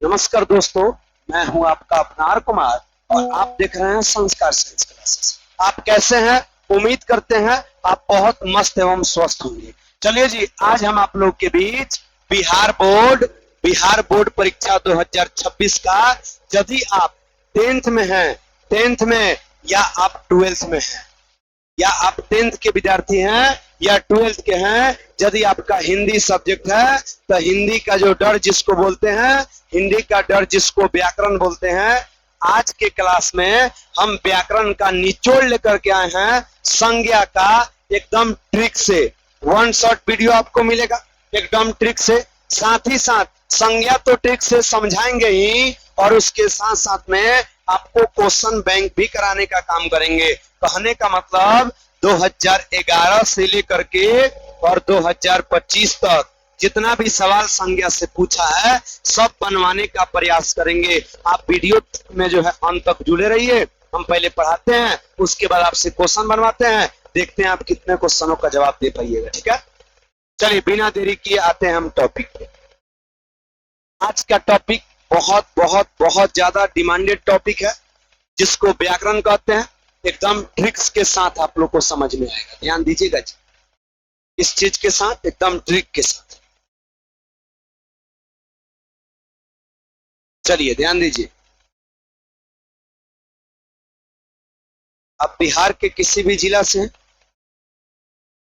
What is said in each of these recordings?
नमस्कार दोस्तों, मैं हूं आपका अपना आर कुमार और आप देख रहे हैं संस्कार साइंस क्लासेस। आप कैसे हैं? उम्मीद करते हैं आप बहुत मस्त एवं स्वस्थ होंगे। चलिए जी, आज हम आप लोग के बीच बिहार बोर्ड बिहार बोर्ड परीक्षा 2026 का, यदि आप 10th में हैं, 10th में या आप 12th में हैं, या आप 10th के विद्यार्थी हैं या 12th के हैं, यदि आपका हिंदी सब्जेक्ट है तो हिंदी का जो डर जिसको बोलते हैं, हिंदी का डर जिसको व्याकरण बोलते हैं, आज के क्लास में हम व्याकरण का निचोड़ लेकर के आए हैं संज्ञा का, एकदम ट्रिक से। वन शॉट वीडियो आपको मिलेगा एकदम ट्रिक से। साथ ही साथ संज्ञा तो ट्रिक से समझाएंगे ही, और उसके साथ साथ में आपको क्वेश्चन बैंक भी कराने का काम करेंगे। कहने का मतलब 2011 से लेकर के और 2025 तक जितना भी सवाल संज्ञा से पूछा है सब बनवाने का प्रयास करेंगे। आप वीडियो में जो है अंत तक जुड़े रहिए। हम पहले पढ़ाते हैं, उसके बाद आपसे क्वेश्चन बनवाते हैं, देखते हैं आप कितने क्वेश्चनों का जवाब दे पाइएगा। ठीक है, चलिए बिना देरी किए आते हैं हम टॉपिक पे। आज का टॉपिक बहुत बहुत बहुत ज्यादा डिमांडेड टॉपिक है, जिसको व्याकरण कहते हैं। एकदम ट्रिक्स के साथ आप लोग को समझ में आएगा, ध्यान दीजिएगा जी, इस चीज के साथ, एकदम ट्रिक के साथ। चलिए ध्यान दीजिए। आप बिहार के किसी भी जिला से हैं,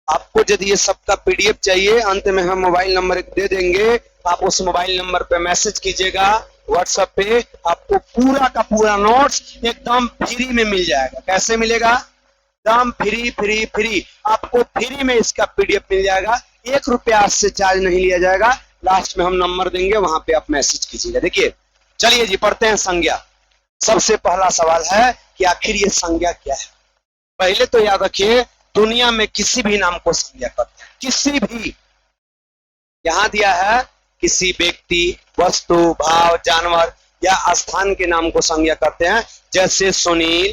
आपको यदि ये सबका पीडीएफ चाहिए, अंत में हम मोबाइल नंबर एक दे देंगे, आप उस मोबाइल नंबर पे मैसेज कीजिएगा व्हाट्सएप पे, आपको पूरा का पूरा नोट्स एकदम फ्री में मिल जाएगा। कैसे मिलेगा? एकदम फ्री फ्री फ्री, आपको फ्री में इसका पीडीएफ मिल जाएगा। 1 रुपया आज से चार्ज नहीं लिया जाएगा। लास्ट में हम नंबर देंगे, वहां पे आप मैसेज कीजिएगा। देखिए, चलिए जी पढ़ते हैं संज्ञा। सबसे पहला सवाल है कि आखिर ये संज्ञा क्या है। पहले तो याद रखिए, दुनिया में किसी भी नाम को संज्ञा कहते हैं, किसी भी। यहां दिया है किसी व्यक्ति, वस्तु, भाव, जानवर या स्थान के नाम को संज्ञा करते हैं, जैसे सुनील,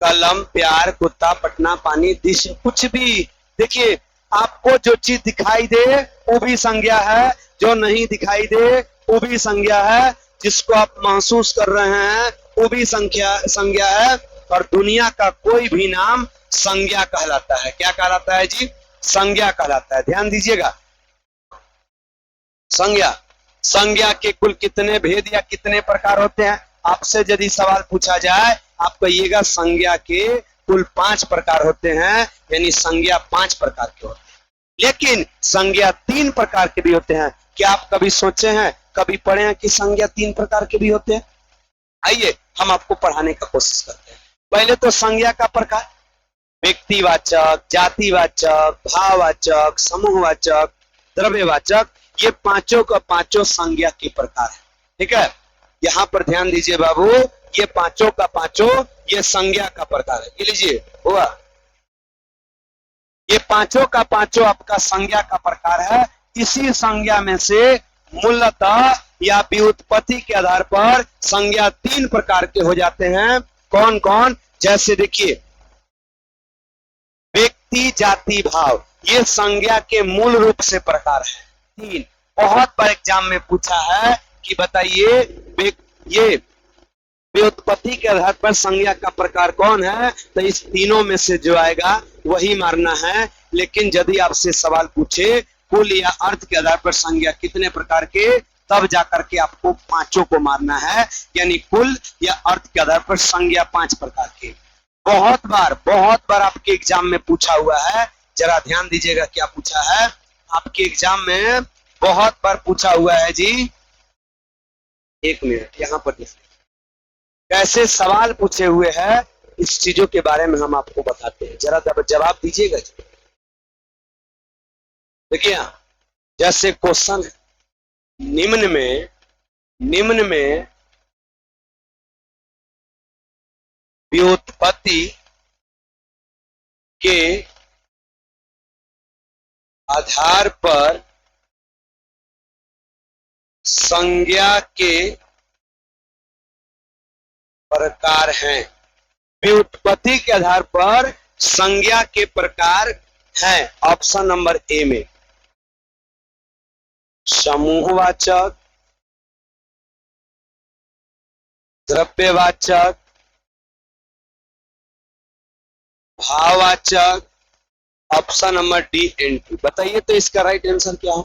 कलम, प्यार, कुत्ता, पटना, पानी, दृश्य, कुछ भी। देखिए, आपको जो चीज दिखाई दे वो भी संज्ञा है, जो नहीं दिखाई दे वो भी संज्ञा है, जिसको आप महसूस कर रहे हैं वो भी संज्ञा है। और दुनिया का कोई भी नाम संज्ञा कहलाता है। क्या कहलाता है जी? संज्ञा कहलाता है। ध्यान दीजिएगा, संज्ञा। संज्ञा के कुल कितने भेद या कितने प्रकार होते हैं? आपसे यदि सवाल पूछा जाए, आप कहिएगा संज्ञा के कुल 5 प्रकार होते हैं, यानी संज्ञा 5 प्रकार के होते हैं। लेकिन संज्ञा 3 प्रकार के भी होते हैं। क्या आप कभी सोचे हैं, कभी पढ़े हैं कि संज्ञा 3 प्रकार के भी होते हैं? आइए हम आपको पढ़ाने का कोशिश करते हैं। पहले तो संज्ञा का प्रकार: व्यक्तिवाचक, जातिवाचक, भाववाचक, समूहवाचक, द्रव्यवाचक। ये पांचों का पांचों संज्ञा के प्रकार है। ठीक है, यहाँ पर ध्यान दीजिए बाबू, ये पांचों का पांचों ये संज्ञा का प्रकार है। ये लीजिए हुआ, ये पांचों का पांचों आपका संज्ञा का प्रकार है। इसी संज्ञा में से मूलतः या व्युत्पत्ति के आधार पर संज्ञा 3 प्रकार के हो जाते हैं। कौन कौन? जैसे देखिए, व्यक्ति, जाति, भाव, ये संज्ञा के मूल रूप से प्रकार है 3। बहुत बार एग्जाम में पूछा है कि बताइए ये व्युत्पत्ति के आधार पर संज्ञा का प्रकार कौन है, तो इस तीनों में से जो आएगा वही मारना है। लेकिन यदि आपसे सवाल पूछे कुल या अर्थ के आधार पर संज्ञा कितने प्रकार के, तब जाकर के आपको पांचों को मारना है, यानी कुल या अर्थ के आधार पर संज्ञा 5 प्रकार के। बहुत बार आपके एग्जाम में पूछा हुआ है, जरा ध्यान दीजिएगा क्या पूछा है आपके एग्जाम में। बहुत बार पूछा हुआ है जी, 1 मिनट यहां पर देखिए कैसे सवाल पूछे हुए हैं, इस चीजों के बारे में हम आपको बताते हैं, जरा जवाब दीजिएगा जी। देखिए, जैसे क्वेश्चन है, निम्न में व्युत्पत्ति के आधार पर संज्ञा के प्रकार हैं। व्युत्पत्ति के आधार पर संज्ञा के प्रकार हैं। ऑप्शन नंबर ए में: समूहवाचक, द्रव्यवाचक, भाववाचक, ऑप्शन नंबर डी एंटी। बताइए तो इसका राइट आंसर क्या है?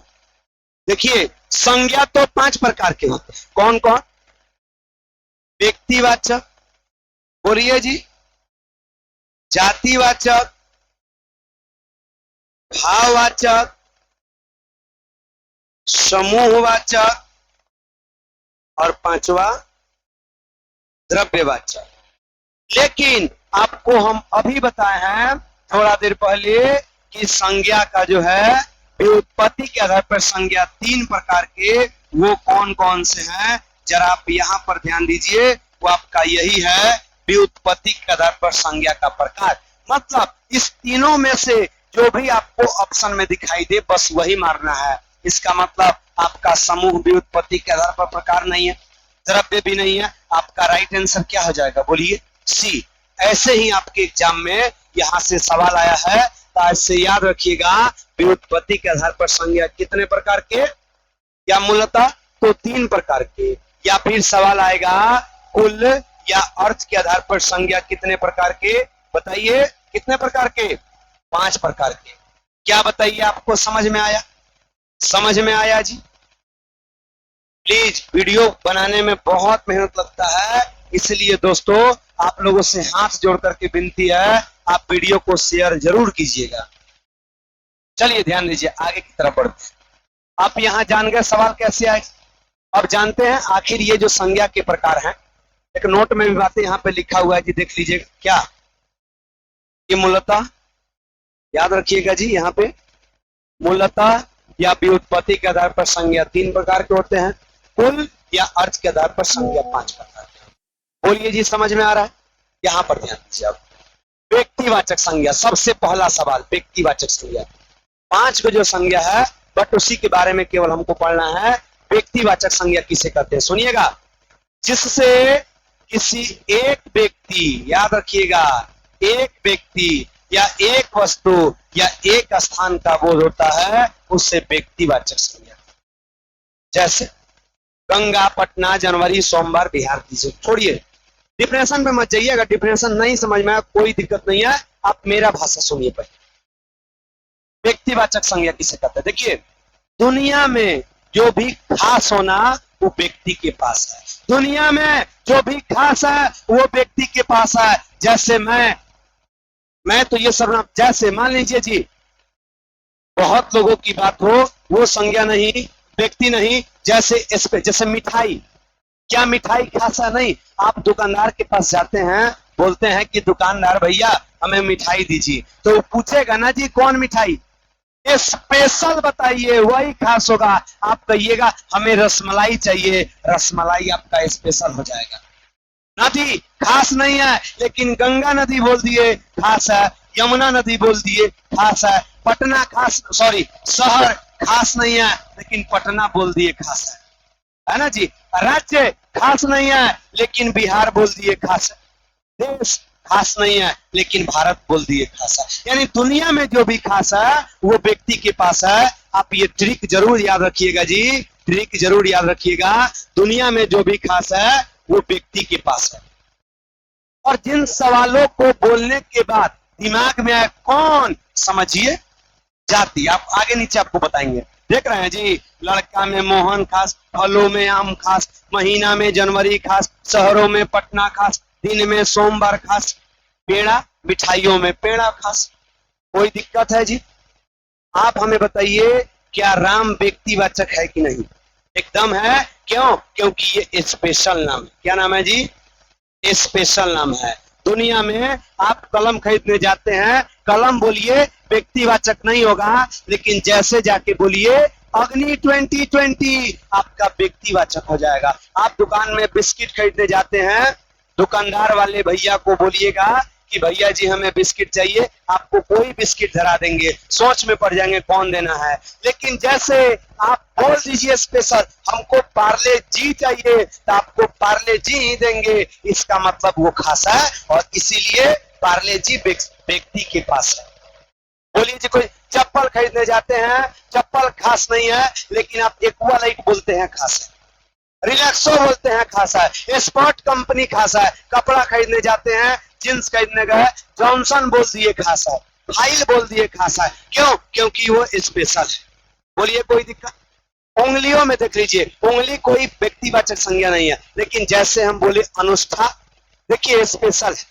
देखिए संज्ञा तो 5 प्रकार के होते हैं। कौन कौन? व्यक्तिवाचक, बोलिए जी, जातिवाचक, भाववाचक, समूहवाचक और 5वां द्रव्यवाचक। लेकिन आपको हम अभी बताए हैं थोड़ा देर पहले कि संज्ञा का जो है व्युत्पत्ति के आधार पर संज्ञा 3 प्रकार के, वो कौन कौन से हैं जरा आप यहां पर ध्यान दीजिए। वो आपका यही है व्युत्पत्ति के आधार पर संज्ञा का प्रकार। मतलब इस तीनों में से जो भी आपको ऑप्शन में दिखाई दे बस वही मारना है। इसका मतलब आपका समूह व्युत्पत्ति के आधार पर प्रकार नहीं है, द्रव्य भी नहीं है। आपका राइट आंसर क्या हो जाएगा? बोलिए सी। ऐसे ही आपके एग्जाम में यहां से सवाल आया है तो आज से याद रखिएगा व्युत्पत्ति के आधार पर संज्ञा कितने प्रकार के, या मूलतः तो 3 प्रकार के, या फिर सवाल आएगा कुल या अर्थ के आधार पर संज्ञा कितने प्रकार के। बताइए कितने प्रकार के? 5 प्रकार के। क्या बताइए आपको समझ में आया? समझ में आया जी? प्लीज, वीडियो बनाने में बहुत मेहनत लगता है, इसलिए दोस्तों आप लोगों से हाथ जोड़ करके विनती है आप वीडियो को शेयर जरूर कीजिएगा। चलिए ध्यान दीजिए, आगे की तरफ बढ़ते हैं। आप यहां जान गए सवाल कैसे आए। अब जानते हैं आखिर ये जो संज्ञा के प्रकार हैं। एक नोट में भी बातें यहाँ पे लिखा हुआ है जी, देख लीजिएगा। क्या ये मूलतः, याद रखिएगा जी, यहाँ पे मूलतः या व्युत्पत्ति के आधार पर संज्ञा 3 प्रकार के होते हैं, कुल या अर्थ के आधार पर संज्ञा 5 प्रकार के। बोलिए जी, समझ में आ रहा है? यहां पर ध्यान दीजिए आप। व्यक्तिवाचक संज्ञा, सबसे पहला सवाल व्यक्तिवाचक संज्ञा। 5 को जो संज्ञा है बट उसी के बारे में केवल हमको पढ़ना है। व्यक्तिवाचक संज्ञा किसे कहते हैं? सुनिएगा, जिससे किसी एक व्यक्ति, याद रखिएगा, एक व्यक्ति या एक वस्तु या एक स्थान का बोध होता है उससे व्यक्तिवाचक संज्ञा। जैसे गंगा, पटना, जनवरी, सोमवार, बिहार। दीजिए, छोड़िए, डिफिनेशन पे मत जाइए। अगर डिफिनेशन नहीं समझ में आया कोई दिक्कत नहीं है, आप मेरा भाषा सुनिए पहले। व्यक्तिवाचक संज्ञा किसे कहते हैं? देखिए, दुनिया में जो भी खास होना वो व्यक्ति के पास है। दुनिया में जो भी खास है वो व्यक्ति के पास है। जैसे मैं तो ये सर्वनाम, जैसे मान लीजिए जी, बहुत लोगों की बात हो, वो संज्ञा नहीं, व्यक्ति नहीं। जैसे मिठाई, क्या मिठाई खासा नहीं? आप दुकानदार के पास जाते हैं, बोलते हैं कि दुकानदार भैया हमें मिठाई दीजिए, तो वो पूछेगा ना जी कौन मिठाई, स्पेशल बताइए, वही खास होगा। आप कहिएगा हमें रसमलाई चाहिए, रसमलाई आपका स्पेशल हो जाएगा। नदी खास नहीं है लेकिन गंगा नदी बोल दिए खास है, यमुना नदी बोल दिए खास है, पटना खास, सॉरी शहर खास नहीं है लेकिन पटना बोल दिए खास है ना जी। राज्य खास नहीं है लेकिन बिहार बोल दिए खास है, देश खास नहीं है लेकिन भारत बोल दिए खास है। यानी दुनिया में जो भी खास है वो व्यक्ति के पास है। आप ये ट्रिक जरूर याद रखिएगा जी, ट्रिक जरूर याद रखिएगा। दुनिया में जो भी खास है वो व्यक्ति के पास है। और जिन सवालों को बोलने के बाद दिमाग में आए कौन, समझिए जाति। आप आगे नीचे आपको बताएंगे, देख रहे हैं जी, लड़का में मोहन खास, फलों में आम खास, महीना में जनवरी खास, शहरों में पटना खास, दिन में सोमवार खास, पेड़ा, मिठाइयों में पेड़ा खास। कोई दिक्कत है जी? आप हमें बताइए क्या राम व्यक्तिवाचक है कि नहीं? एकदम है। क्यों? क्योंकि ये स्पेशल नाम है। क्या नाम है जी? स्पेशल नाम है। दुनिया में आप कलम खरीदने जाते हैं, कलम बोलिए व्यक्तिवाचक नहीं होगा, लेकिन जैसे जाके बोलिए अग्नि 2020 आपका व्यक्तिवाचक हो जाएगा। आप दुकान में बिस्किट खरीदने जाते हैं, दुकानदार वाले भैया को बोलिएगा कि भैया जी हमें बिस्किट चाहिए, आपको कोई बिस्किट धरा देंगे, सोच में पड़ जाएंगे कौन देना है। लेकिन जैसे आप बोल दीजिए स्पेशल हमको पार्ले जी चाहिए, तो आपको पार्ले जी ही देंगे। इसका मतलब वो खास है और इसीलिए पार्ले जी व्यक्ति के पास है। बोलिए जी, कोई चप्पल खरीदने जाते हैं, चप्पल खास नहीं है लेकिन आप एक्वा लाइट बोलते हैं खास है। रिलैक्सो बोलते हैं खासा है, स्पॉट कंपनी खासा है, कपड़ा खरीदने जाते हैं, जींस खरीदने गए, जॉनसन बोल दिए खासा है, फाइल बोल दिए खासा है, क्यों? क्योंकि वो स्पेशल है। बोलिए कोई दिक्कत? उंगलियों में देख लीजिए, उंगली कोई व्यक्तिवाचक संज्ञा नहीं है, लेकिन जैसे हम बोले अनुष्ठा, देखिए स्पेशल है,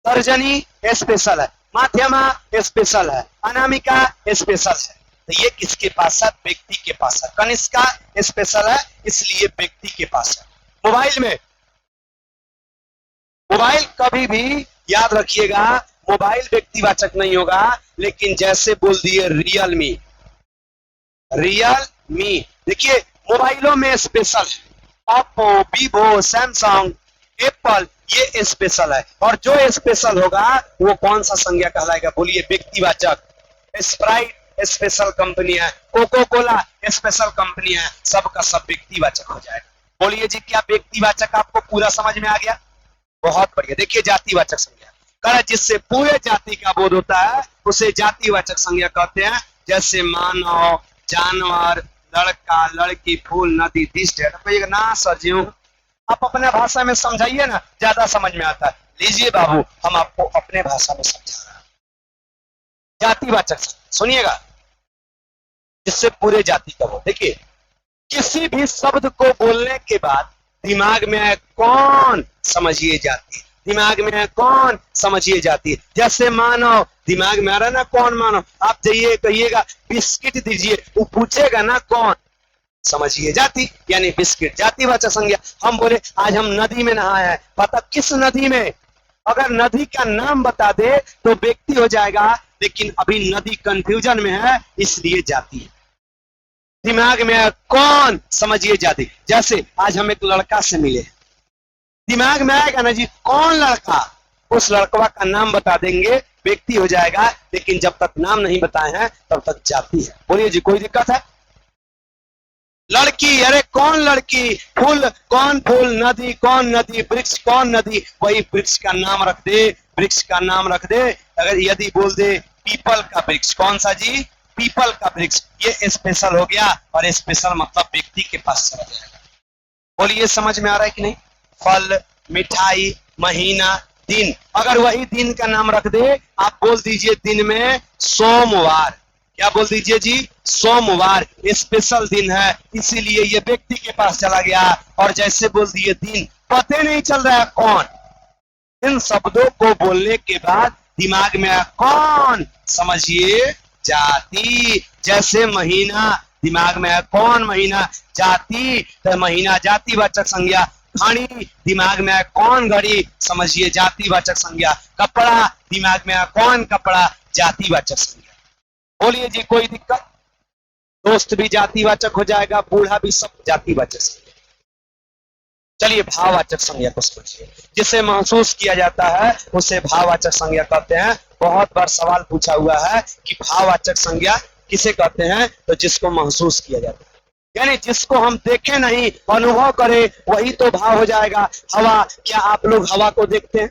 तर्जनी स्पेशल है, माध्यमा स्पेशल है, अनामिका स्पेशल है। तो ये किसके पास है? व्यक्ति के पास है। कनिष्का स्पेशल है, इसलिए व्यक्ति के पास है। मोबाइल में, मोबाइल कभी भी याद रखिएगा, मोबाइल व्यक्तिवाचक नहीं होगा, लेकिन जैसे बोल दिए रियलमी, रियल मी, देखिए मोबाइलों में स्पेशल है, ओप्पो, वीवो, सैमसंग, एप्पल, ये स्पेशल है। और जो स्पेशल होगा वो कौन सा संज्ञा कहलाएगा? बोलिए व्यक्तिवाचक। स्प्राइट स्पेशल कंपनी है, कोको कोला स्पेशल कंपनी है, सबका सब व्यक्तिवाचक हो जाएगा। बोलिए जी, क्या व्यक्तिवाचक आपको पूरा समझ में आ गया? बहुत बढ़िया। देखिए जातिवाचक संज्ञा कह जिससे पूरे जाति का बोध होता है उसे जातिवाचक संज्ञा कहते हैं। जैसे मानव, जानवर, लड़का, लड़की, फूल, नदी, दिष्ट है ना सर जी, आप अपने भाषा में समझाइए ना, ज्यादा समझ में आता है। लीजिए बाबू, हम आपको अपने भाषा में समझा रहे हैं। जातिवाचक सुनिएगा, जिससे पूरे जाति का बोध। देखिए, किसी भी शब्द को बोलने के बाद दिमाग में है कौन, समझिए जाति। दिमाग में है कौन, समझिए जाति। जैसे मानव, दिमाग में आ रहा है ना कौन मानव। आप जाइए कहिएगा बिस्किट दीजिए, वो पूछेगा ना कौन, समझिए जाति, यानी बिस्किट जातिवाचक संज्ञा। हम बोले आज हम नदी में नहाए हैं, पता किस नदी में? अगर नदी का नाम बता दे तो व्यक्ति हो जाएगा, लेकिन अभी नदी कंफ्यूजन में है, इसलिए जाति है। दिमाग में है कौन, समझिए जाति। जैसे आज हम एक लड़का से मिले, दिमाग में आएगा ना जी कौन लड़का, उस लड़का का नाम बता देंगे, व्यक्ति हो जाएगा। लेकिन जब तक नाम नहीं बताए हैं तब तक जाति है। बोलिए जी, कोई दिक्कत है? लड़की, अरे कौन लड़की, फूल कौन फूल, नदी कौन नदी, वृक्ष कौन नदी, वही वृक्ष का नाम रख दे, वृक्ष का नाम रख दे। अगर यदि बोल दे पीपल का वृक्ष, कौन सा जी? पीपल का वृक्ष, ये स्पेशल हो गया। और स्पेशल मतलब व्यक्ति के पास चला जाएगा। बोलिए समझ में आ रहा है कि नहीं? फल, मिठाई, महीना, दिन, अगर वही दिन का नाम रख दे, आप बोल दीजिए दिन में सोमवार, क्या बोल दीजिए जी? सोमवार, स्पेशल दिन है, इसीलिए ये व्यक्ति के पास चला गया। और जैसे बोल दिए दिन, पता नहीं चल रहा है कौन। इन शब्दों को बोलने के बाद दिमाग में आया कौन, समझिए जाति। जैसे महीना, दिमाग में आया कौन महीना, जाति, तो महीना जातिवाचक संज्ञा। घड़ी, दिमाग में आया कौन घड़ी, समझिए जातिवाचक संज्ञा। कपड़ा, दिमाग में आया कौन कपड़ा, जातिवाचक संज्ञा। बोलिए जी, कोई दिक्कत? दोस्त भी जातिवाचक हो जाएगा, बूढ़ा भी, सब जातिवाचक संज्ञा। चलिए भाववाचक संज्ञा को समझिए। जिसे महसूस किया जाता है उसे भाववाचक संज्ञा कहते हैं। बहुत बार सवाल पूछा हुआ है कि भाववाचक संज्ञा किसे कहते हैं, तो जिसको महसूस किया जाता है, यानी जिसको हम देखें नहीं, अनुभव करें, वही तो भाव हो जाएगा। हवा, क्या आप लोग हवा को देखते हैं?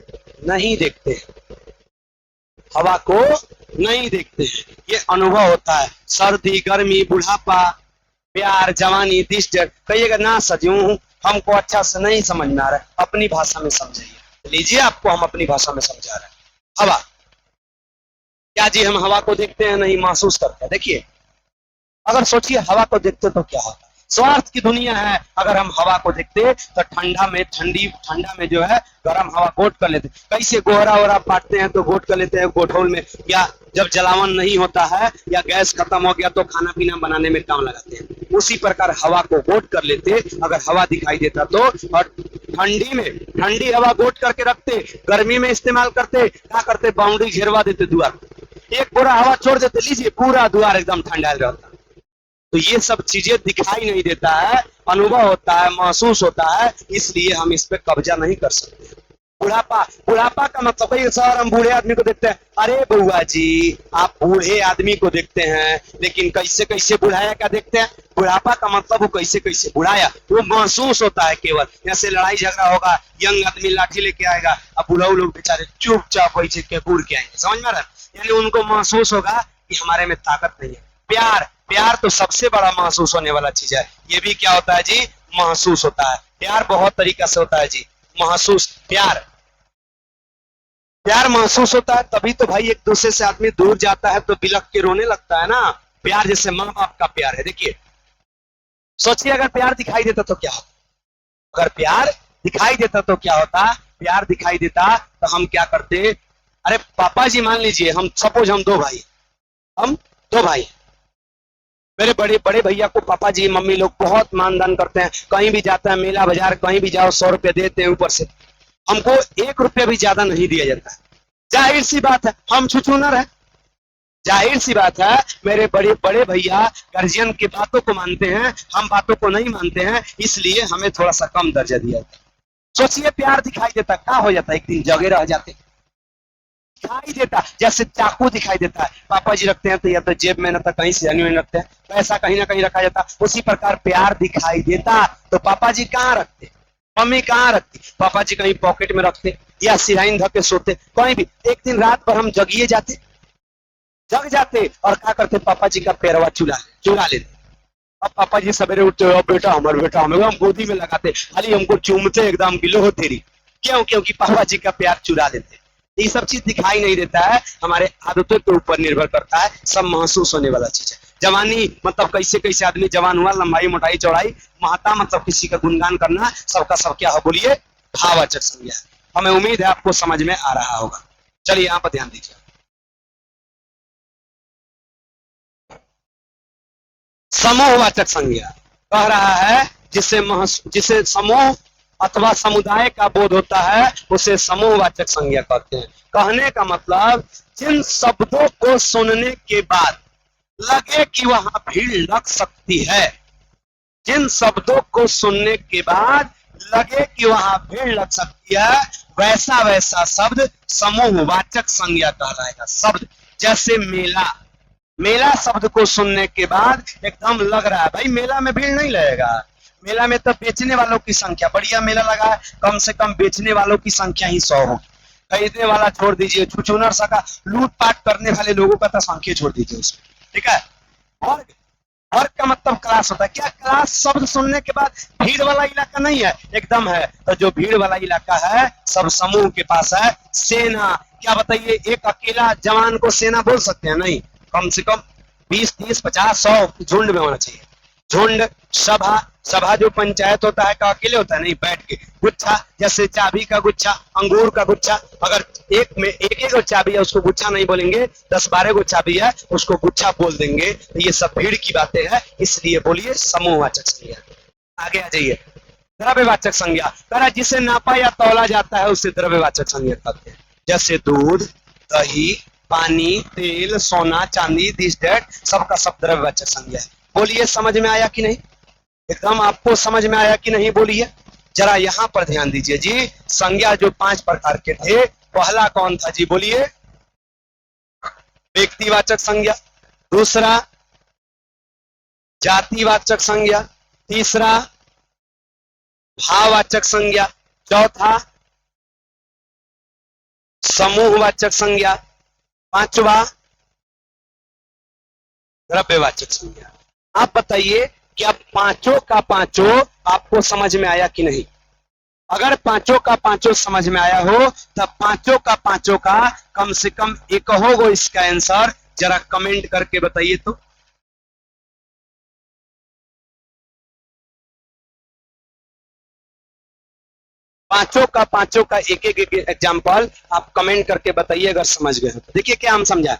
नहीं देखते, हवा को नहीं देखते हैं, ये अनुभव होता है। सर्दी, गर्मी, बुढ़ापा, प्यार, जवानी, दिष्ट, कहिएगा ना सजू हमको अच्छा से नहीं समझ में आ रहा है, अपनी भाषा में समझिए। लीजिए, आपको हम अपनी भाषा में समझा रहे हैं। हवा, क्या जी हम हवा को देखते हैं? नहीं, महसूस करते हैं। देखिए, अगर सोचिए हवा को देखते तो क्या होता? स्वार्थ की दुनिया है। अगर हम हवा को देखते तो ठंडा में जो है गर्म हवा गोट कर लेते। कैसे गोहरा वोहरा पाटते हैं तो गोट कर लेते हैं गोठौल में, या जब जलावन नहीं होता है या गैस खत्म हो गया तो खाना पीना बनाने में काम लगाते हैं। उसी प्रकार हवा को गोट कर लेते अगर हवा दिखाई देता तो। और ठंडी हवा गोट करके रखते, गर्मी में इस्तेमाल करते, क्या करते? बाउंड्री घेरवा देते द्वार, एक बोरा हवा छोड़ देते, लीजिए पूरा द्वार एकदम ठंडा रहता। तो ये सब चीजें दिखाई नहीं देता है, अनुभव होता है, महसूस होता है, इसलिए हम इस पे कब्जा नहीं कर सकते। बुढ़ापा का मतलब है सर हम बूढ़े आदमी को देखते हैं। अरे बउआ जी, आप बूढ़े आदमी को देखते हैं, लेकिन कैसे कैसे बुढ़ाया का देखते हैं? बुढ़ापा का मतलब वो कैसे कैसे बुढ़ाया, वो महसूस होता है केवल। जैसे लड़ाई झगड़ा होगा, यंग आदमी लाठी लेके आएगा, अब बुढ़ाऊ लोग बेचारे चुपचाप वैसे के बूढ़ के आएंगे, समझ में आ रहा है? यानी उनको महसूस होगा कि हमारे में ताकत नहीं है। प्यार तो सबसे बड़ा महसूस होने वाला चीज है। ये भी क्या होता है जी? महसूस होता है। प्यार बहुत तरीका से होता है जी, महसूस, प्यार प्यार महसूस होता है, तभी तो भाई एक दूसरे से आदमी दूर जाता है तो बिलख के रोने लगता है ना। प्यार जैसे माँ बाप का प्यार है। देखिए, सोचिए अगर प्यार दिखाई देता तो क्या होता, अगर प्यार दिखाई देता तो क्या होता, प्यार दिखाई देता तो हम क्या करते। अरे पापा जी, मान लीजिए हम सपोज हम दो भाई, मेरे बड़े बड़े भैया को पापा जी मम्मी लोग बहुत मानदान करते हैं, कहीं भी जाता है मेला बाजार कहीं भी जाओ 100 रुपये देते हैं, ऊपर से हमको 1 रुपया भी ज्यादा नहीं दिया जाता है। जाहिर सी बात है हम छुछुनर है, जाहिर सी बात है मेरे बड़े बड़े भैया गार्जियन की बातों को मानते हैं, हम बातों को नहीं मानते हैं, इसलिए हमें थोड़ा सा कम दर्जा दिया जाता है। सोचिए प्यार दिखाई देता क्या हो जाता, एक दिन जगे रह जाते। दिखाई देता जैसे चाकू दिखाई देता है, पापा जी रखते हैं तो या तो जेब में, ना तो कहीं सिरंगी में रखते हैं, पैसा कहीं ना कहीं रखा जाता। उसी प्रकार प्यार दिखाई देता तो पापा जी कहाँ रखते, मम्मी कहाँ रखती, पापा जी कहीं पॉकेट में रखते या सिराइन धर के सोते, कहीं भी। एक दिन रात भर हम जगिए जाते, जग जाते और क्या करते, पापा जी का पैरवा चुरा लेते। अब पापा जी सवेरे उठते हो, बेटा हमारे हम गोदी में लगाते, खाली हमको चूमते, एकदम गिलो हो तेरी। क्यों? क्योंकि पापा जी का प्यार चुरा लेते। ये सब चीज दिखाई नहीं देता है, हमारे आदतों के ऊपर निर्भर करता है, सब महसूस होने वाला चीज है। जवानी मतलब कैसे कैसे आदमी जवान हुआ, लंबाई मोटाई चौड़ाई, महता मतलब किसी का गुणगान करना, सबका सब क्या हो बोलिए, भाववाचक संज्ञा। हमें उम्मीद है आपको समझ में आ रहा होगा। चलिए यहाँ पर ध्यान दीजिए। समूहवाचक संज्ञा कह रहा है जिसे समूह अथवा समुदाय का बोध होता है उसे समूहवाचक संज्ञा कहते हैं। कहने का मतलब जिन शब्दों को सुनने के बाद लगे कि वहां भीड़ लग सकती है, जिन शब्दों को सुनने के बाद लगे कि वहां भीड़ लग सकती है, वैसा वैसा शब्द समूहवाचक संज्ञा कहलाएगा। शब्द जैसे मेला, मेला शब्द को सुनने के बाद एकदम लग रहा है भाई मेला में भीड़ नहीं लगेगा, मेला में तो बेचने वालों की संख्या, बढ़िया मेला लगा है, कम से कम बेचने वालों की संख्या ही 100 हो, खरीदने वाला छोड़ दीजिए, छुछुनर सका लूटपाट करने वाले लोगों का तो संख्या छोड़ दीजिए उसमें, ठीक है। और वर्ग का मतलब क्लास होता है। क्या क्लास शब्द सुनने के बाद भीड़ वाला इलाका नहीं है? एकदम है। तो जो भीड़ वाला इलाका है सब समूह के पास है। सेना, क्या बताइए, एक अकेला जवान को सेना बोल सकते हैं? नहीं, कम से कम 20, 30, 50, 100 झुंड में होना चाहिए। झुंड, सभा, सभा जो पंचायत होता है का अकेले होता है? नहीं, बैठ के। गुच्छा, जैसे चाबी का गुच्छा, अंगूर का गुच्छा, अगर एक में एक एक चाबी है उसको गुच्छा नहीं बोलेंगे, 10-12 गो चाबी है उसको गुच्छा बोल देंगे। तो ये सब भीड़ की बातें हैं, इसलिए बोलिए समूहवाचक संज्ञा। आगे आ जाइए। द्रव्यवाचक संज्ञा करा जिसे नापा या तौला जाता है उसे द्रव्यवाचक संज्ञा कहते हैं। जैसे दूध, दही, पानी, तेल, सोना, चांदी, दिस दैट, सबका सब द्रव्यवाचक संज्ञा है। बोलिए समझ में आया कि नहीं? एकदम आपको समझ में आया कि नहीं? बोलिए जरा यहां पर ध्यान दीजिए जी। संज्ञा जो 5 प्रकार के थे, पहला कौन था जी? बोलिए व्यक्तिवाचक संज्ञा, दूसरा जातिवाचक संज्ञा, तीसरा भाववाचक संज्ञा, चौथा समूहवाचक संज्ञा, पांचवा द्रव्यवाचक संज्ञा। आप बताइए कि अब पांचों का पांचों आपको समझ में आया कि नहीं? अगर पांचों का पांचों समझ में आया हो तब पांचों का पांचों का कम से कम एक होगा इसका आंसर, जरा कमेंट करके बताइए तो। पांचों का पांचों का एक एक एग्जाम्पल आप कमेंट करके बताइए अगर समझ गए तो। देखिए क्या हम समझा।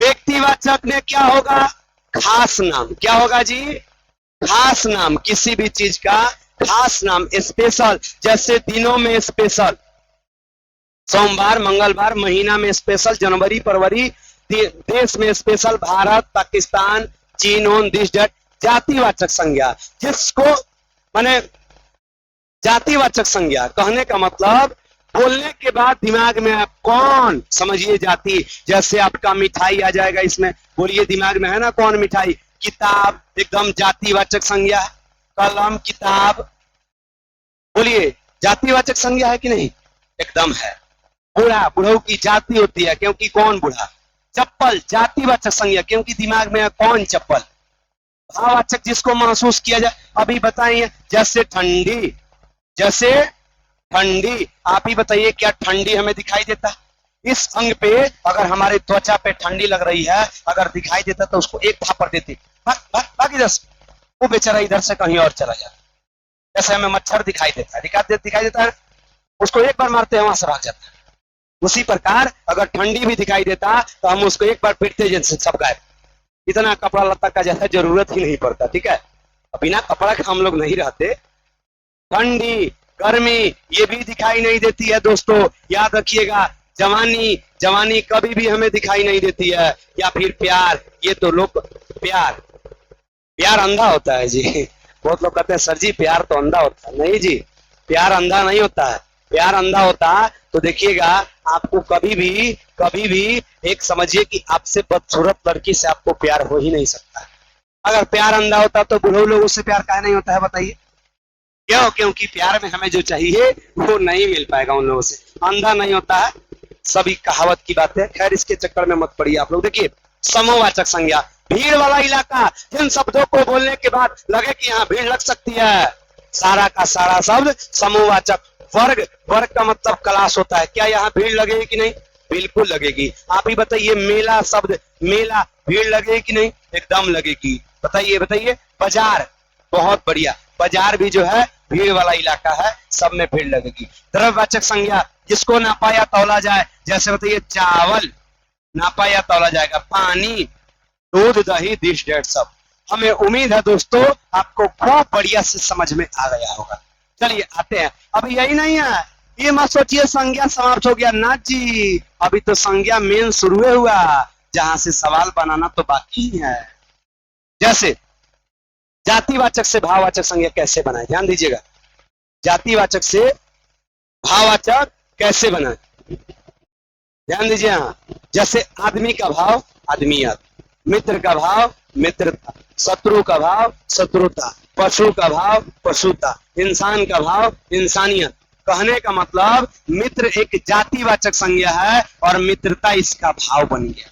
व्यक्तिवाचक में क्या होगा? खास नाम। क्या होगा जी? खास नाम, किसी भी चीज का खास नाम, स्पेशल। जैसे दिनों में स्पेशल, सोमवार, मंगलवार, महीना में स्पेशल, जनवरी, फरवरी, देश में स्पेशल, भारत, पाकिस्तान, चीन, ओन, दिस दैट। जातिवाचक संज्ञा, जिसको माने जातिवाचक संज्ञा कहने का मतलब बोलने के बाद दिमाग में आप कौन, समझिए जाति। जैसे आपका मिठाई आ जाएगा इसमें, बोलिए दिमाग में है ना कौन मिठाई? किताब, एकदम जातिवाचक संज्ञा है। कलम, किताब, बोलिए जातिवाचक संज्ञा है कि नहीं? एकदम है। बूढ़ा, बुढ़ऊ की जाति होती है क्योंकि कौन बूढ़ा। चप्पल, जातिवाचक संज्ञा क्योंकि दिमाग में है कौन चप्पल। भाववाचक जिसको महसूस किया जाए, अभी बताइए, जैसे ठंडी, जैसे ठंडी, आप ही बताइए क्या ठंडी हमें दिखाई देता है? इस अंग पे अगर हमारे त्वचा पे ठंडी लग रही है, अगर दिखाई देता तो उसको एक थापड़ देते, भाग भाग भाग इधर से, वो बेचारा इधर से कहीं और चला जाता। जैसे हमें मच्छर दिखाई देता है, दिखाई देता है, उसको एक बार मारते हैं वहां से भाग जाता है। उसी प्रकार अगर ठंडी भी दिखाई देता तो हम उसको एक बार पीटते जैसे सब गायब। इतना कपड़ा लत्ता का ज्यादा जरूरत ही नहीं पड़ता, ठीक है, बिना कपड़ा के हम लोग नहीं रहते। ठंडी, गर्मी ये भी दिखाई नहीं देती है दोस्तों, याद रखिएगा। जवानी, जवानी कभी भी हमें दिखाई नहीं देती है। या फिर प्यार, ये तो लोग, प्यार, प्यार अंधा होता है जी। बहुत लोग कहते हैं सर जी प्यार तो अंधा होता है। नहीं जी, प्यार अंधा नहीं होता है। प्यार अंधा होता तो देखिएगा आपको कभी भी एक समझिए कि आपसे बदसूरत लड़की से आपको प्यार हो ही नहीं सकता। अगर प्यार अंधा होता तो बुढ़ऊ लोगों से प्यार काहे नहीं होता है बताइए? क्यों? क्योंकि प्यार में हमें जो चाहिए वो नहीं मिल पाएगा उन लोगों से। अंधा नहीं होता है, सभी कहावत की बात है। खैर इसके चक्कर में मत पड़िए आप लोग। देखिए समूहवाचक संज्ञा, भीड़ वाला इलाका, जिन शब्दों को बोलने के बाद लगे कि यहाँ भीड़ लग सकती है, सारा का सारा शब्द समूहवाचक। वर्ग, वर्ग का मतलब क्लास होता है। क्या यहाँ भीड़ लगेगी कि नहीं? बिल्कुल लगेगी। आप ही बताइए, मेला शब्द, मेला, भीड़ लगेगी कि नहीं? एकदम लगेगी। बताइए बताइए। बाजार, बहुत बढ़िया, बाजार भी जो है भीड़ वाला इलाका है, सब में भीड़ लगेगी। द्रव्यवाचक संज्ञा, जिसको नापा या तौला जाए, जैसे बताइए चावल नापा या तौला जाएगा, पानी, दूध, दही, दिस डेट सब। हमें उम्मीद है दोस्तों आपको खूब बढ़िया से समझ में आ गया होगा। चलिए आते हैं। अब यही नहीं है, ये मत सोचिए संज्ञा समाप्त हो गया ना जी, अभी तो संज्ञा मेन शुरू हुआ, जहां से सवाल बनाना तो बाकी ही है। जैसे जातिवाचक से भाववाचक संज्ञा कैसे बनाए, ध्यान दीजिएगा। जातिवाचक से भाववाचक कैसे बनाए, ध्यान दीजिए। हाँ, जैसे आदमी का भाव आदमियत, मित्र का भाव मित्रता, शत्रु का भाव शत्रुता, पशु का भाव पशुता, इंसान का भाव इंसानियत। कहने का मतलब मित्र एक जातिवाचक संज्ञा है और मित्रता इसका भाव बन गया।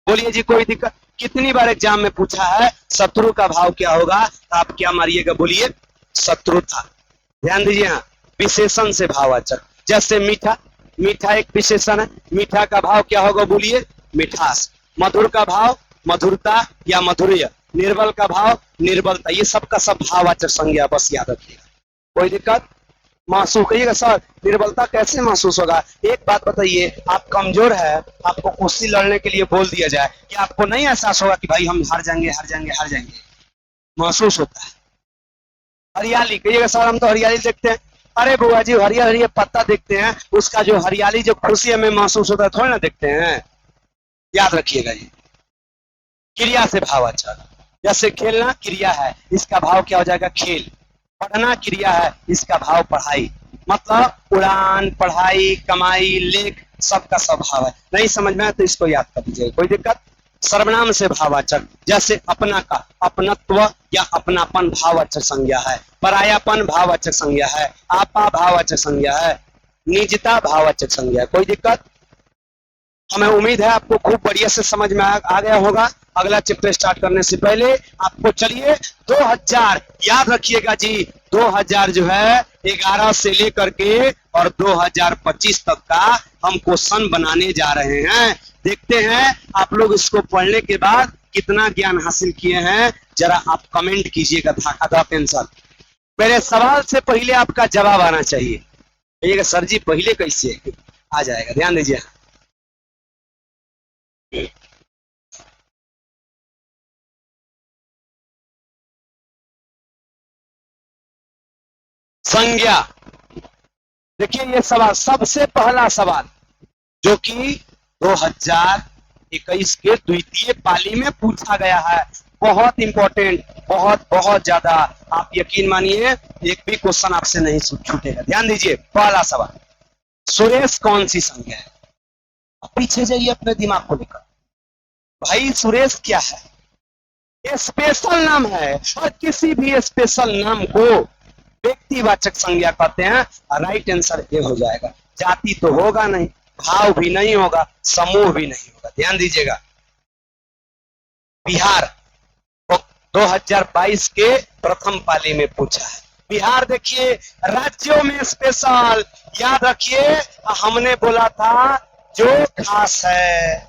बोलिए जी कोई दिक्कत? कितनी बार एग्जाम में पूछा है शत्रु का भाव क्या होगा, तो आप क्या मारिएगा? बोलिए शत्रुता। ध्यान दीजिए। हाँ, विशेषण से भाववाचक, जैसे मीठा, मीठा एक विशेषण है, मीठा का भाव क्या होगा? बोलिए मिठास। मधुर का भाव मधुरता या मधुर्य, निर्बल का भाव निर्बलता। ये सब का सब भाववाचक संज्ञा, बस याद रखिएगा। कोई दिक्कत? महसूस करिएगा सर निर्बलता कैसे महसूस होगा? एक बात बताइए, आप कमजोर है, आपको कुश्ती लड़ने के लिए बोल दिया जाए, कि आपको नहीं एहसास होगा कि भाई हम हार जाएंगे हार जाएंगे हार जाएंगे? महसूस होता है। हरियाली कहिएगा सर हम तो हरियाली देखते हैं। अरे बुआ जी हरिया हरिया पत्ता देखते हैं, उसका जो हरियाली जो खुशी हमें महसूस होता है थोड़ा ना देखते हैं। याद रखिएगा ये। क्रिया से भाववाचक, जैसे खेलना क्रिया है, इसका भाव क्या हो जाएगा? खेल। पढ़ना क्रिया है, इसका भाव पढ़ाई। मतलब उड़ान, पढ़ाई, कमाई, लेख, सबका सब भाव है। नहीं समझ में आया तो इसको याद कर दीजिए, कोई दिक्कत? सर्वनाम से भाववाचक, जैसे अपना का अपनत्व या अपनापन भाववाचक संज्ञा है, परायापन भाववाचक संज्ञा है, आपा भाववाचक संज्ञा है, निजता भाववाचक संज्ञा है। कोई दिक्कत? हमें उम्मीद है आपको खूब बढ़िया से समझ में आ गया होगा। अगला चैप्टर स्टार्ट करने से पहले आपको चलिए 2000 याद रखिएगा जी, 2000 जो है 11 से लेकर के और 2025 तक का हम क्वेश्चन बनाने जा रहे हैं। देखते हैं आप लोग इसको पढ़ने के बाद कितना ज्ञान हासिल किए हैं, जरा आप कमेंट कीजिएगा धड़ाधड़ आंसर। मेरे सवाल से पहले आपका जवाब आना चाहिए। कहिएगा सर जी पहले कैसे? आ जाएगा, ध्यान दीजिए। संज्ञा, देखिए ये सवाल, सबसे पहला सवाल जो कि 2021 के द्वितीय पाली में पूछा गया है, बहुत इंपॉर्टेंट, बहुत बहुत ज्यादा। आप यकीन मानिए एक भी क्वेश्चन आपसे नहीं छूटेगा। ध्यान दीजिए, पहला सवाल, सुरेश कौन सी संज्ञा है? पीछे जाइए अपने दिमाग को लेकर, भाई सुरेश क्या है? स्पेशल नाम है, और किसी भी स्पेशल नाम को व्यक्तिवाचक संज्ञा कहते हैं। राइट आंसर ये हो जाएगा। जाति तो होगा नहीं, भाव भी नहीं होगा, समूह भी नहीं होगा। ध्यान दीजिएगा। बिहार, 2022 के प्रथम पाली में पूछा है। बिहार देखिए, राज्यों में स्पेशल, याद रखिए हमने बोला था जो खास है,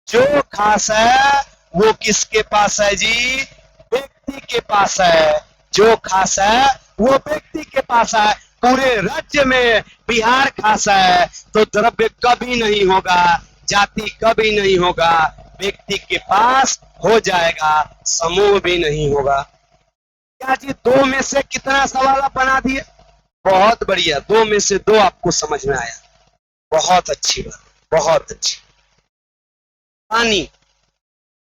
जो खास है वो किसके पास है जी? व्यक्ति के पास है। जो खास है वो व्यक्ति के पास है। पूरे राज्य में बिहार खास है तो द्रव्य कभी नहीं होगा, जाति कभी नहीं होगा, व्यक्ति के पास हो जाएगा, समूह भी नहीं होगा। क्या जी, 2 में से कितना सवाल आप बना दिए? बहुत बढ़िया, 2 में से 2 आपको समझ में आया, बहुत अच्छी बात, बहुत अच्छी। पानी,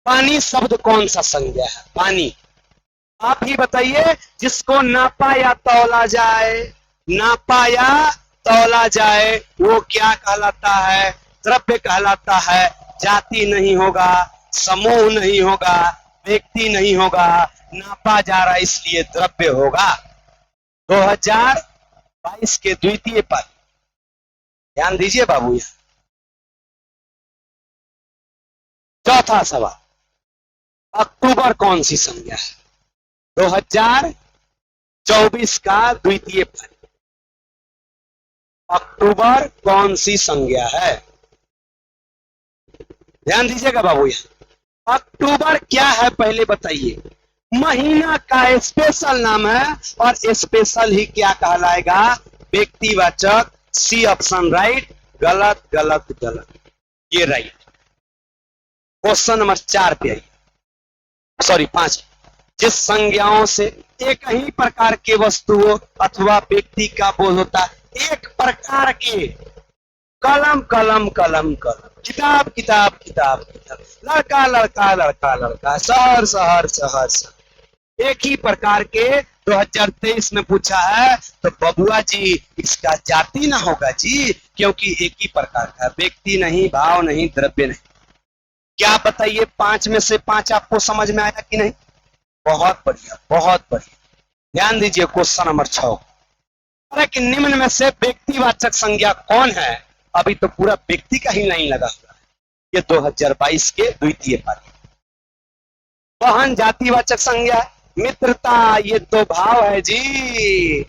पानी शब्द कौन सा संज्ञा है? पानी, आप ही बताइए। जिसको नापा या तौला जाए, नापा या तौला जाए वो क्या कहलाता है? द्रव्य कहलाता है। जाति नहीं होगा, समूह नहीं होगा, व्यक्ति नहीं होगा, नापा जा रहा इसलिए द्रव्य होगा। 2022 के द्वितीय पद, ध्यान दीजिए बाबू। यहां चौथा सवाल, अक्टूबर कौन सी संज्ञा है? 2024 का द्वितीय पद, अक्टूबर कौन सी संज्ञा है? ध्यान दीजिएगा बाबू। यहां अक्टूबर क्या है पहले बताइए। महीना का स्पेशल नाम है और स्पेशल ही क्या कहलाएगा? व्यक्तिवाचक। C option right. गलत गलत गलत, ये राइट। क्वेश्चन नंबर 4 पे आइए, सॉरी 5। जिस संज्ञाओं से एक ही प्रकार के वस्तुओं अथवा व्यक्ति का बोध होता है, एक प्रकार के, कलम कलम कलम कलम, किताब किताब किताब किताब, लड़का लड़का लड़का लड़का, शहर शहर शहर शहर, एक ही प्रकार के 2023 में पूछा है तो बबुआ जी इसका जाति ना होगा जी, क्योंकि एक ही प्रकार का, व्यक्ति नहीं, भाव नहीं, द्रव्य नहीं। क्या बताइए, 5 में से 5 आपको समझ में आया कि नहीं? बहुत बढ़िया, बहुत बढ़िया। ध्यान दीजिए क्वेश्चन नंबर 6। अरे कि निम्न में से व्यक्तिवाचक संज्ञा कौन है? अभी तो पूरा व्यक्ति का ही नहीं लगा हुआ है। ये 2022 के द्वितीय पाली। बहन जातिवाचक संज्ञा, मित्रता ये तो भाव है जी।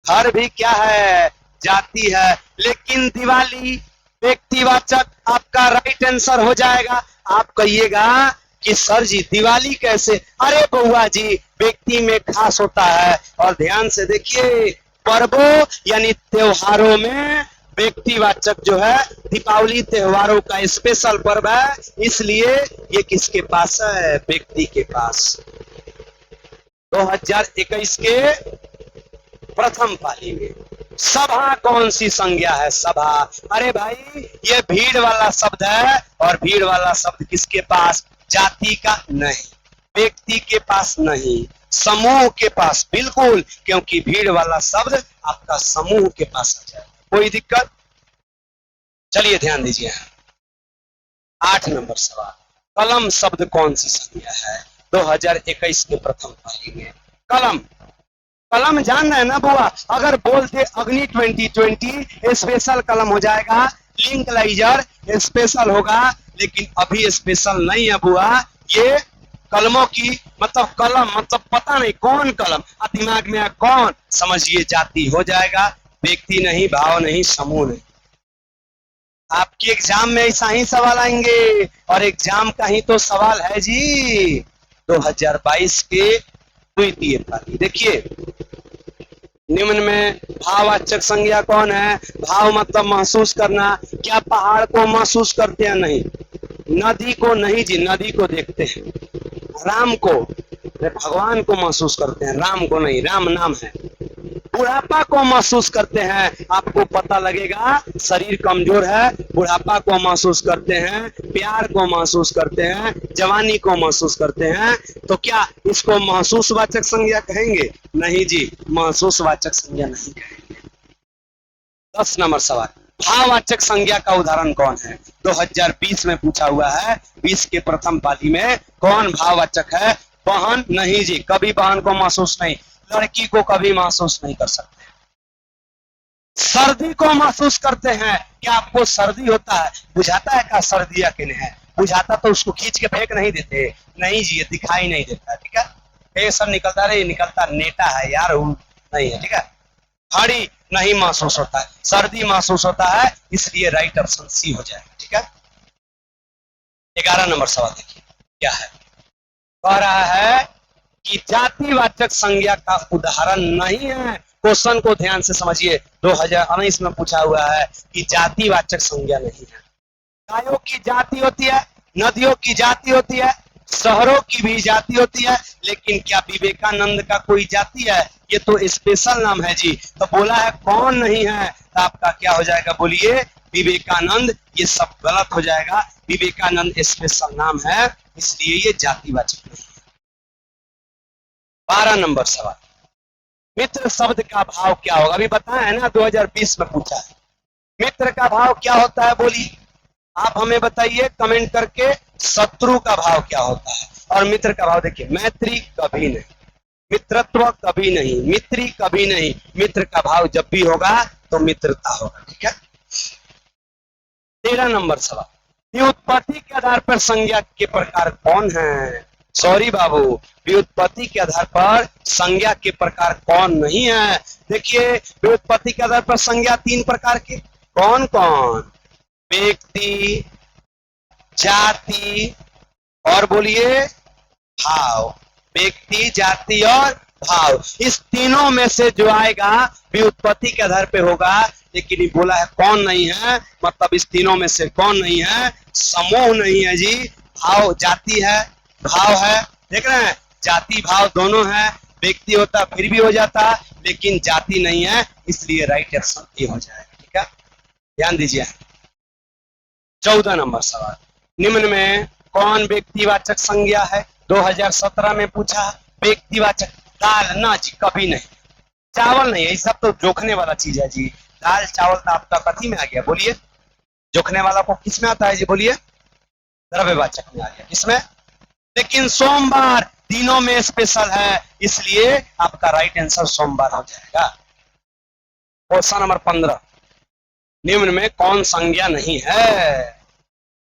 घर भी क्या है? जाति है। लेकिन दिवाली व्यक्तिवाचक, आपका राइट आंसर हो जाएगा। आप कहिएगा कि सर जी दिवाली कैसे? अरे बउआ जी, व्यक्ति में खास होता है। और ध्यान से देखिए, पर्वों यानी त्योहारों में व्यक्तिवाचक जो है, दीपावली त्योहारों का स्पेशल पर्व है, इसलिए ये किसके पास है? व्यक्ति के पास। 2021 के प्रथम पाली में सभा कौन सी संज्ञा है? सभा, अरे भाई ये भीड़ वाला शब्द है और भीड़ वाला शब्द किसके पास? जाति का नहीं, व्यक्ति के पास नहीं, समूह के पास, बिल्कुल, क्योंकि भीड़ वाला शब्द आपका समूह के पास आ जाए। कोई दिक्कत? चलिए ध्यान दीजिए। 8 नंबर सवाल, कलम शब्द कौन सी संज्ञा है? 2021 के प्रथम पाली में कलम, कलम जान रहे हैं ना बुआ? अगर बोलते अग्नि 2020 स्पेशल कलम हो जाएगा, लिंकलाइजर स्पेशल होगा, लेकिन अभी स्पेशल नहीं है बुआ। ये कलमों की मतलब कलम मतलब पता नहीं कौन कलम, दिमाग में है कौन, समझिए जाति हो जाएगा, व्यक्ति नहीं, भाव नहीं, समूह नहीं। आपकी एग्जाम में ऐसा ही सवाल आएंगे और एग्जाम का ही तो सवाल है जी। 2022 के द्वितीय पाली देखिए, निम्न में भाववाचक संज्ञा कौन है? भाव मतलब महसूस करना। क्या पहाड़ को महसूस करते हैं? नहीं। नदी को नहीं जी, नदी को देखते हैं। राम को, भगवान को महसूस करते हैं, राम को नहीं, राम नाम है। बुढ़ापा को महसूस करते हैं, आपको पता लगेगा शरीर कमजोर है, बुढ़ापा को महसूस करते हैं, प्यार को महसूस करते हैं, जवानी को महसूस करते हैं। तो क्या इसको महसूस वाचक संज्ञा कहेंगे? नहीं जी, महसूस वाचक संज्ञा नहीं कहेंगे। 10 नंबर सवाल, भाववाचक संज्ञा का उदाहरण कौन है? 2020 में पूछा हुआ है। 20 के प्रथम पाली में कौन भाववाचक है? बहन नहीं जी, कभी बहन को महसूस नहीं, लड़की को कभी महसूस नहीं कर सकते। सर्दी को महसूस करते हैं। क्या आपको सर्दी होता है? बुझाता है क्या सर्दियां किन्हें है? बुझाता तो उसको खींच के फेंक नहीं देते। नहीं जी, ये दिखाई नहीं देता। ठीक है, ये सब निकलता रहे, निकलता नेटा है यार, नहीं है, ठीक है। भारी नहीं महसूस होता है, सर्दी महसूस होता है, इसलिए राइट ऑप्शन सी हो जाएगा, ठीक है। 11 नंबर सवाल देखिए क्या है, कह रहा है कि जातिवाचक संज्ञा का उदाहरण नहीं है। क्वेश्चन को ध्यान से समझिए, 2019 में पूछा हुआ है कि जातिवाचक संज्ञा नहीं है। गायों की जाति होती है, नदियों की जाति होती है, शहरों की भी जाति होती है, लेकिन क्या विवेकानंद का कोई जाति है? ये तो स्पेशल नाम है जी। तो बोला है कौन नहीं है, तो आपका क्या हो जाएगा, बोलिए विवेकानंद। ये सब गलत हो जाएगा, विवेकानंद स्पेशल नाम है, इसलिए ये जातिवाचक नहीं है। 12 नंबर सवाल, मित्र शब्द का भाव क्या होगा? अभी बताया है ना, 2020 में पूछा है। मित्र का भाव क्या होता है, बोलिए आप हमें बताइए कमेंट करके। शत्रु का भाव क्या होता है? और मित्र का भाव देखिए, मैत्री कभी नहीं, मित्रत्व कभी नहीं, मित्री कभी नहीं। मित्र का भाव जब भी होगा तो मित्रता होगा, ठीक है। 13 नंबर सवाल, व्युत्पत्ति के आधार पर संज्ञा के प्रकार कौन है? सॉरी बाबू, व्युत्पत्ति के आधार पर संज्ञा के प्रकार कौन नहीं है? देखिए व्युत्पत्ति के आधार पर संज्ञा 3 प्रकार के, कौन कौन? व्यक्ति, जाति और बोलिए भाव। व्यक्ति, जाति और भाव, इस तीनों में से जो आएगा व्युत्पत्ति के आधार पे होगा। लेकिन ये बोला है कौन नहीं है, मतलब इस तीनों में से कौन नहीं है? समूह नहीं है जी। भाव, जाति है, भाव है, देख रहे हैं, जाति भाव दोनों है। व्यक्ति होता फिर भी हो जाता, लेकिन जाति नहीं है, इसलिए राइट ऑप्शन ए हो जाएगा, ठीक है। ध्यान दीजिए। 14 नंबर सवाल, निम्न में कौन व्यक्तिवाचक संज्ञा है? 2017 में पूछा। व्यक्तिवाचक, दाल ना जी, कभी नहीं। चावल नहीं है, ये सब तो जोखने वाला चीज है जी। दाल चावल तो आपका कथी में आ गया, बोलिए? जोखने वाला को किस में आता है जी, बोलिए? द्रव्यवाचक में आ गया, किसमें? लेकिन सोमवार तीनों में स्पेशल है, इसलिए आपका राइट आंसर सोमवार हो जाएगा। क्वेश्चन नंबर 15, निम्न में कौन संज्ञा नहीं है?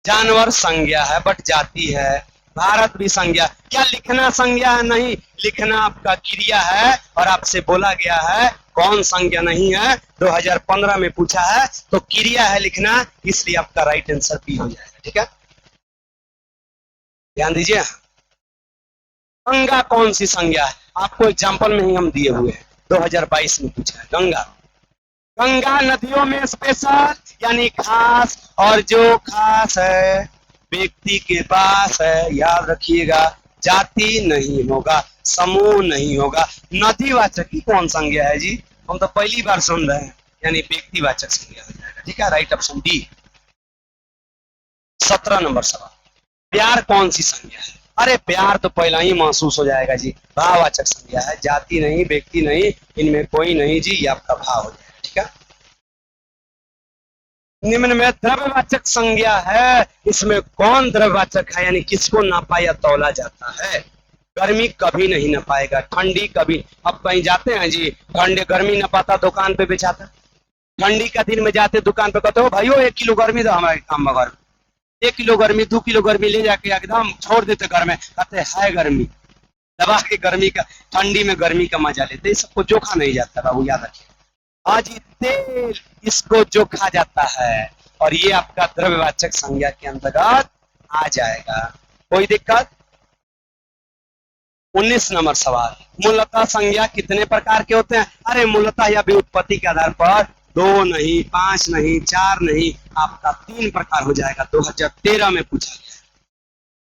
जानवर संज्ञा है बट जाति है, भारत भी संज्ञा। क्या लिखना संज्ञा है? नहीं, लिखना आपका क्रिया है, और आपसे बोला गया है कौन संज्ञा नहीं है। 2015 में पूछा है, तो क्रिया है लिखना, इसलिए आपका राइट आंसर बी हो जाएगा, ठीक है। ध्यान दीजिए। गंगा कौन सी संज्ञा है? आपको एग्जाम्पल में ही हम दिए हुए हैं, 2022 में पूछा है। गंगा, गंगा नदियों में स्पेशल, यानी खास, और जो खास है व्यक्ति के पास है, याद रखिएगा। जाति नहीं होगा, समूह नहीं होगा। नदीवाचक की कौन संज्ञा है जी? हम तो पहली बार सुन रहे हैं, यानी व्यक्तिवाचक संज्ञा हो जाएगा, ठीक है। Right option D. 17 नंबर सवाल, प्यार कौन सी संज्ञा है? अरे प्यार तो पहला ही महसूस हो जाएगा जी, भाववाचक संज्ञा है, जाति नहीं, व्यक्ति नहीं, इनमें कोई नहीं जी, ये आपका भाव हो जाएगा, ठीक है। निम्न में द्रव्यवाचक संज्ञा है, इसमें कौन द्रव्यवाचक है, यानी किसको नापा या तौला जाता है? गर्मी कभी नहीं नपाएगा, ठंडी कभी। अब कहीं जाते हैं जी, ठंडे गर्मी नपाता, दुकान पे बेचाता। ठंडी का दिन में जाते दुकान पे, कहते हो भाइयों 1 किलो गर्मी दो हमारे काम में, गर्मी 1 किलो गर्मी, 2 किलो गर्मी ले जाके एकदम छोड़ देते घर में, कहते है गर्मी, दबा के गर्मी का, ठंडी में गर्मी का मजा लेते। सबको जोखा नहीं जाता बाबू, याद रखिए। आज तेल, इसको जोखा जाता है, और ये आपका द्रव्यवाचक संज्ञा के अंतर्गत आ जाएगा, कोई दिक्कत? 19 नंबर सवाल, मूलतः संज्ञा कितने प्रकार के होते हैं? अरे मूलतः या व्युत्पत्ति के आधार पर 2 नहीं, 5 नहीं, 4 नहीं, आपका 3 प्रकार हो जाएगा। 2013 में पूछा गया।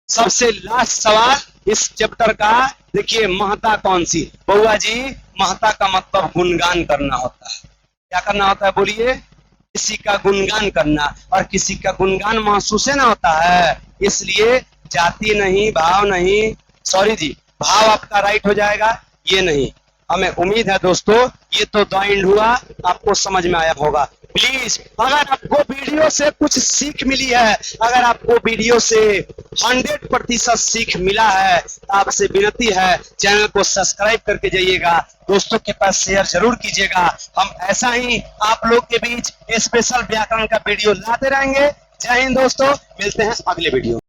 सबसे लास्ट सवाल इस चैप्टर का, देखिए महता कौन सी? बउआ जी, महता का मतलब गुणगान करना होता है। क्या करना होता है, बोलिए? किसी का गुणगान करना, और किसी का गुणगान महसूस ना होता है, इसलिए जाति नहीं, भाव नहीं, सॉरी जी, भाव आपका राइट हो जाएगा, ये नहीं। हमें उम्मीद है दोस्तों ये तो द एंड हुआ, आपको समझ में आया होगा। प्लीज अगर आपको वीडियो से कुछ सीख मिली है, अगर आपको वीडियो से 100% सीख मिला है, तो आपसे विनती है चैनल को सब्सक्राइब करके जाइएगा, दोस्तों के पास शेयर जरूर कीजिएगा। हम ऐसा ही आप लोग के बीच स्पेशल व्याकरण का वीडियो लाते रहेंगे। जय हिंद दोस्तों, मिलते हैं अगले वीडियो।